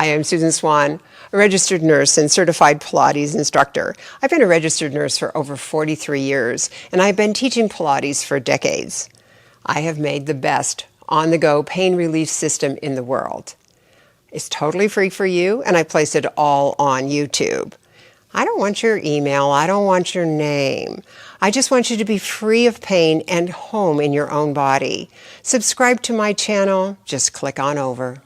Hi, I'm Susan Swan, a registered nurse and certified Pilates instructor. I've been a registered nurse for over 43 years, and I've been teaching Pilates for decades. I have made the best on-the-go pain relief system in the world. It's totally free for you, and I place it all on YouTube. I don't want your email. I don't want your name. I just want you to be free of pain and home in your own body. Subscribe to my channel. Just click on over.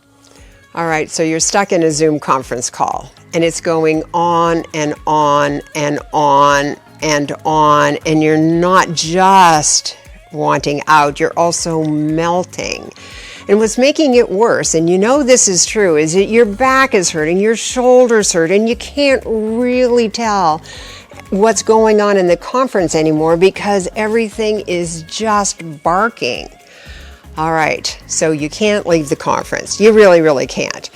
All right, so you're stuck in a Zoom conference call, and it's going on and on and on and on, and you're not just wanting out, you're also melting. And what's making it worse, and you know this is true, is that your back is hurting, your shoulders hurt, and you can't really tell what's going on in the conference anymore because everything is just barking. All right, so you can't leave the conference. You really, really can't.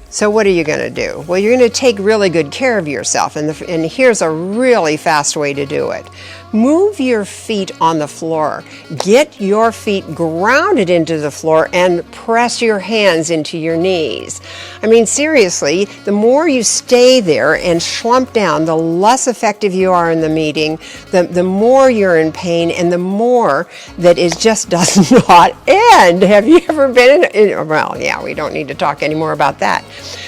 So what are you going to do? Well, you're going to take really good care of yourself, and here's a really fast way to do it. Move your feet on the floor. Get your feet grounded into the floor and press your hands into your knees. I mean, seriously, the more you stay there and slump down, the less effective you are in the meeting, the more you're in pain, and the more that it just does not end. Have you ever been in well, yeah, we don't need to talk anymore about that.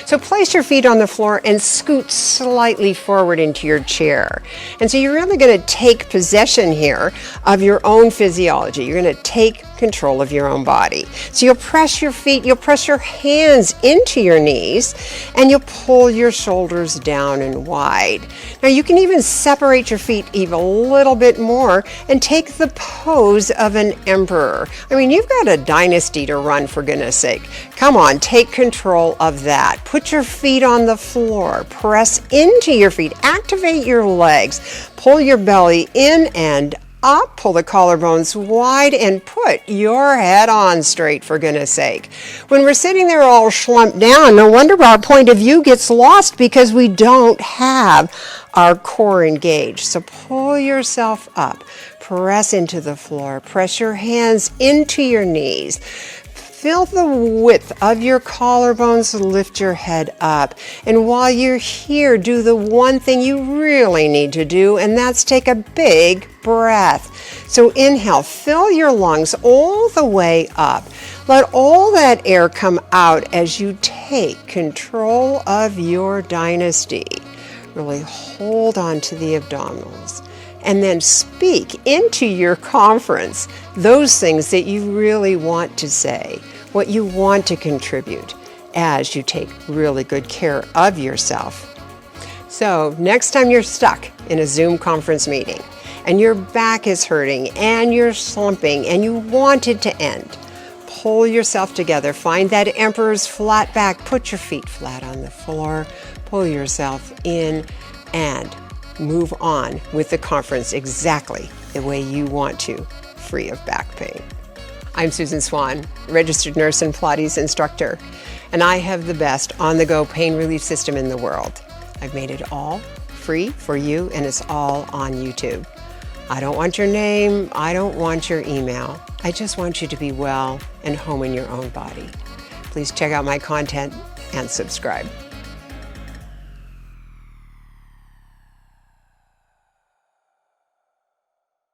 So place your feet on the floor and scoot slightly forward into your chair. And so you're really going to take possession here of your own physiology. You're going to take control of your own body. So you'll press your feet, you'll press your hands into your knees, and you'll pull your shoulders down and wide. Now you can even separate your feet even a little bit more and take the pose of an emperor. I mean, you've got a dynasty to run, for goodness sake. Come on, take control of that. Put your feet on the floor, press into your feet, activate your legs, pull your belly in and up, pull the collarbones wide, and put your head on straight, for goodness sake. When we're sitting there all slumped down, no wonder our point of view gets lost because we don't have our core engaged. So pull yourself up, press into the floor, press your hands into your knees. Feel the width of your collarbones, lift your head up. And while you're here, do the one thing you really need to do, and that's take a big breath. So inhale, fill your lungs all the way up. Let all that air come out as you take control of your dynasty. Really hold on to the abdominals. And then speak into your conference those things that you really want to say, what you want to contribute as you take really good care of yourself. So next time you're stuck in a Zoom conference meeting and your back is hurting and you're slumping and you want it to end, pull yourself together, find that emperor's flat back, put your feet flat on the floor, pull yourself in, and move on with the conference exactly the way you want to, free of back pain. I'm Susan Swan, registered nurse and Pilates instructor, and I have the best on-the-go pain relief system in the world. I've made it all free for you, and it's all on YouTube. I don't want your name, I don't want your email. I just want you to be well and home in your own body. Please check out my content and subscribe.